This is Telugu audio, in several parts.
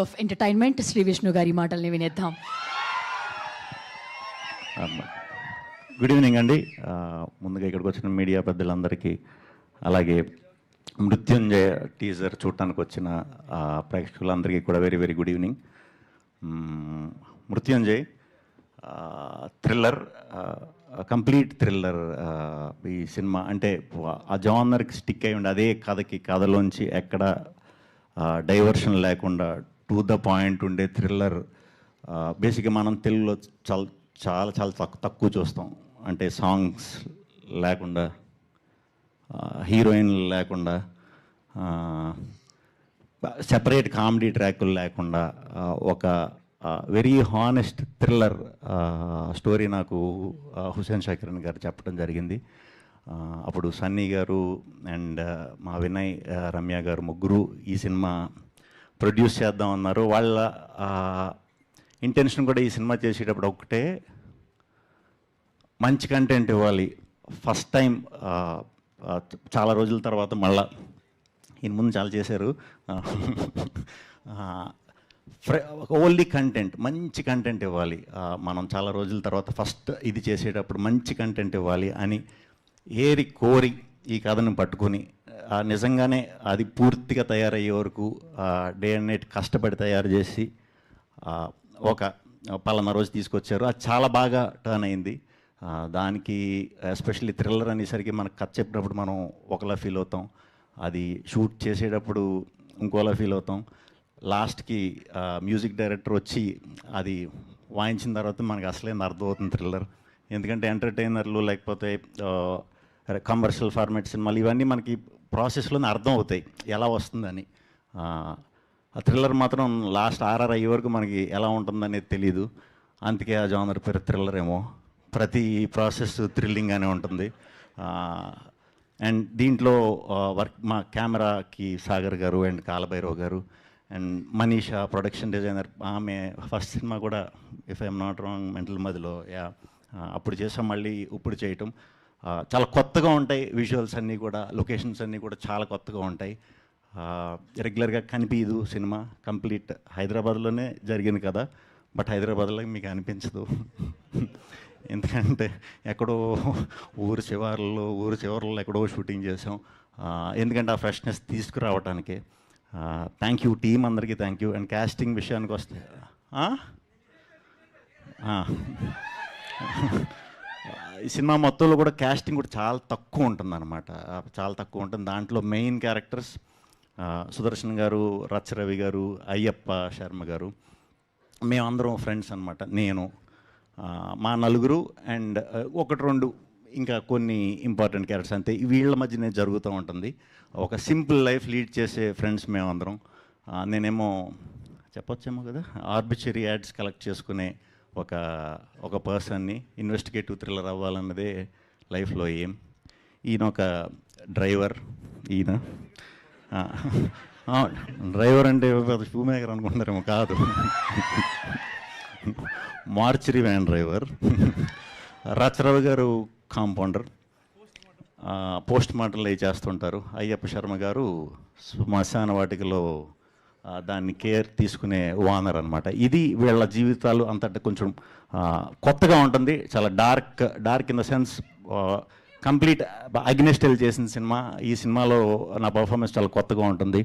ఆఫ్ ఎంటర్టైన్మెంట్ శ్రీ విష్ణు గారి మాటల్ని వినేద్దాం. గుడ్ ఈవినింగ్ అండి. ముందుగా ఇక్కడికి వచ్చిన మీడియా పెద్దలందరికీ, అలాగే మృత్యుంజయ టీజర్ చూడటానికి వచ్చిన ప్రేక్షకులందరికీ కూడా very very good evening. Mrutyunjay thriller, complete thriller. ఈ సినిమా అంటే ఆ జానర్కి స్టిక్ అయి ఉండి అదే కథలోంచి ఎక్కడ డైవర్షన్ లేకుండా టు ద పాయింట్ ఉండే థ్రిల్లర్. బేసిక్గా మనం తెలుగులో చాలా చాలా తక్కువ చూస్తాం. అంటే సాంగ్స్ లేకుండా, హీరోయిన్ లేకుండా, సెపరేట్ కామెడీ ట్రాకులు లేకుండా ఒక వెరీ హానెస్ట్ థ్రిల్లర్ స్టోరీ నాకు హుసేన్ షాకిరన్ గారు చెప్పడం జరిగింది. అప్పుడు సన్నీ గారు అండ్ మా వినయ్, రమ్య గారు ముగ్గురు ఈ సినిమా ప్రొడ్యూస్ చేద్దాం అన్నారు. వాళ్ళ ఇంటెన్షన్ కూడా ఈ సినిమా చేసేటప్పుడు ఒకటే, మంచి కంటెంట్ ఇవ్వాలి. ఫస్ట్ టైం చాలా రోజుల తర్వాత మళ్ళా ఈయన ముందు చాలా చేశారు. ఓన్లీ కంటెంట్, మంచి కంటెంట్ ఇవ్వాలి. మనం చాలా రోజుల తర్వాత ఫస్ట్ ఇది చేసేటప్పుడు మంచి కంటెంట్ ఇవ్వాలి అని ఏరి కోరి ఈ కథను పట్టుకొని నిజంగానే అది పూర్తిగా తయారయ్యే వరకు డే అండ్ నైట్ కష్టపడి తయారు చేసి ఒక పలానా రోజు తీసుకొచ్చారు. అది చాలా బాగా టర్న్ అయింది. దానికి ఎస్పెషల్లీ థ్రిల్లర్ అనేసరికి మనకు కథ చెప్పినప్పుడు మనం ఒకలా ఫీల్ అవుతాం, అది షూట్ చేసేటప్పుడు ఇంకోలా ఫీల్ అవుతాం. లాస్ట్కి మ్యూజిక్ డైరెక్టర్ వచ్చి అది వాయించిన తర్వాత మనకు అసలేం అర్థమవుతుంది థ్రిల్లర్. ఎందుకంటే ఎంటర్టైనర్లు లేకపోతే కమర్షియల్ ఫార్మాట్ సినిమాలు ఇవన్నీ మనకి ప్రాసెస్లోనే అర్థం అవుతాయి ఎలా వస్తుందని. ఆ థ్రిల్లర్ మాత్రం లాస్ట్ ఆర్ఆర్ అయ్యే వరకు మనకి ఎలా ఉంటుందనేది తెలీదు. అందుకే ఆ జానర్ పేరు థ్రిల్లర్ ఏమో. ప్రతి ప్రాసెస్ థ్రిల్లింగ్గానే ఉంటుంది. అండ్ దీంట్లో వర్క్ మా కెమెరాకి సాగర్ గారు అండ్ కాలభైరవ్ గారు అండ్ మనీషా ప్రొడక్షన్ డిజైనర్. ఆమె ఫస్ట్ సినిమా కూడా if I'm not wrong mental మదిలో అప్పుడు చేసాం, మళ్ళీ ఇప్పుడు చేయటం చాలా కొత్తగా ఉంటాయి. విజువల్స్ అన్నీ కూడా, లొకేషన్స్ అన్నీ కూడా చాలా కొత్తగా ఉంటాయి. రెగ్యులర్గా కనిపించదు సినిమా. కంప్లీట్ హైదరాబాద్లోనే జరిగింది కదా, బట్ హైదరాబాద్లో మీకు అనిపించదు. ఎందుకంటే ఎక్కడో ఊరు చివర్లో ఎక్కడో షూటింగ్ చేసాం. ఎందుకంటే ఆ ఫ్రెష్నెస్ తీసుకురావటానికి. థ్యాంక్ యూ టీం అందరికీ, థ్యాంక్ యూ. అండ్ కాస్టింగ్ విషయానికి వస్తే ఈ సినిమా మొత్తంలో కూడా కాస్టింగ్ కూడా చాలా తక్కువ ఉంటుంది అనమాట. చాలా తక్కువ ఉంటుంది. దాంట్లో మెయిన్ క్యారెక్టర్స్ సుదర్శన్ గారు, రవి గారు, అయ్యప్ప శర్మ గారు, మేమందరం ఫ్రెండ్స్ అనమాట. నేను, మా నలుగురు అండ్ ఒకటి రెండు ఇంకా కొన్ని ఇంపార్టెంట్ క్యారెక్టర్స్ అంతే. వీళ్ళ మధ్యనే జరుగుతూ ఉంటుంది. ఒక సింపుల్ లైఫ్ లీడ్ చేసే ఫ్రెండ్స్ మేమందరం. నేనేమో చెప్పొచ్చేమో కదా, ఆర్బిటరీ యాడ్స్ కలెక్ట్ చేసుకునే ఒక పర్సన్ని. ఇన్వెస్టిగేటివ్ థ్రిల్లర్ అవ్వాలన్నదే లైఫ్లో ఏం. ఈయన ఒక డ్రైవర్. ఈయన డ్రైవర్ అంటే షూ మేకర్ అనుకుంటారేమో, కాదు, మార్చరీ వ్యాన్ డ్రైవర్. రవి గారు కాంపౌండర్, పోస్ట్ మార్టంలు అవి చేస్తుంటారు. అయ్యప్ప శర్మ గారు శ్మశాన వాటికలో దాన్ని కేర్ తీసుకునే ఓనర్ అనమాట. ఇది వీళ్ళ జీవితాలు అంతటా కొంచెం కొత్తగా ఉంటుంది. చాలా dark in the sense complete అగ్నిస్టైల్ చేసిన సినిమా. ఈ సినిమాలో నా పర్ఫార్మెన్స్ చాలా కొత్తగా ఉంటుంది,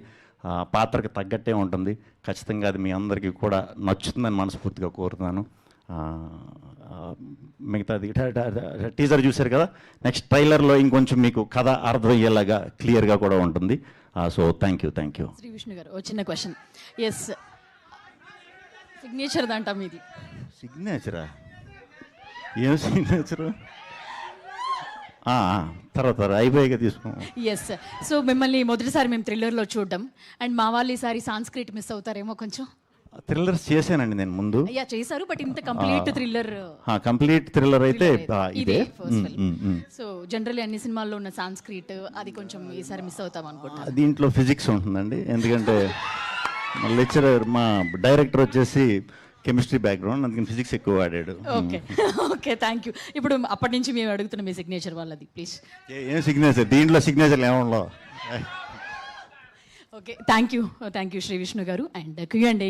పాత్రకు తగ్గట్టే ఉంటుంది. ఖచ్చితంగా అది మీ అందరికీ కూడా నచ్చుతుందని మనస్ఫూర్తిగా కోరుతున్నాను. మిగతాది టీజర్ చూశారు కదా, నెక్స్ట్ ట్రైలర్లో ఇంకొంచెం మీకు కథ అర్థమయ్యేలాగా క్లియర్గా కూడా ఉంటుంది. So thank you. Shri Vishnu గారు, ఓ చిన్న క్వశ్చన్. ఎస్, సిగ్నేచర్ దంట మీది. సిగ్నేచరా? ఏం సిగ్నేచరు? తర్వాత అయిపోయాక తీసుకున్నాం. ఎస్. సో మిమ్మల్ని మొదటిసారి మేము థ్రిల్లర్లో చూడడం, అండ్ మా వాళ్ళు ఈసారి సాంస్క్రిట్ మిస్ అవుతారేమో కొంచెం. థ్రిల్లర్స్ చేశానండి నేను ముందు. చేశారు, బట్ ఇంత కంప్లీట్ థ్రిల్లర్ అయితే ఇదే. సో జనరల్లీ అన్ని సినిమాల్లో ఉన్న సాంస్క్రిట్ అది కొంచెం ఈసారి మిస్ అవుతాం అనుకుంటా. దీంట్లో ఫిజిక్స్ ఉంటుందండి, ఎందుకంటే మా లెక్చరర్, మా డైరెక్టర్ వచ్చేసి కెమిస్ట్రీ బ్యాక్గ్రౌండ్, అందుకని ఫిజిక్స్ ఎక్కువ వాడాడు. Okay, thank you. ఇప్పుడు అప్పటి నుంచి మేము అడుగుతున్నాం మీ సిగ్నేచర్ వాళ్ళది, ప్లీజ్. ఏం సిగ్నేచర్? దీంట్లో సిగ్నేచర్లు ఏమన్నా? Okay, thank you Shri Vishnu garu. And Q and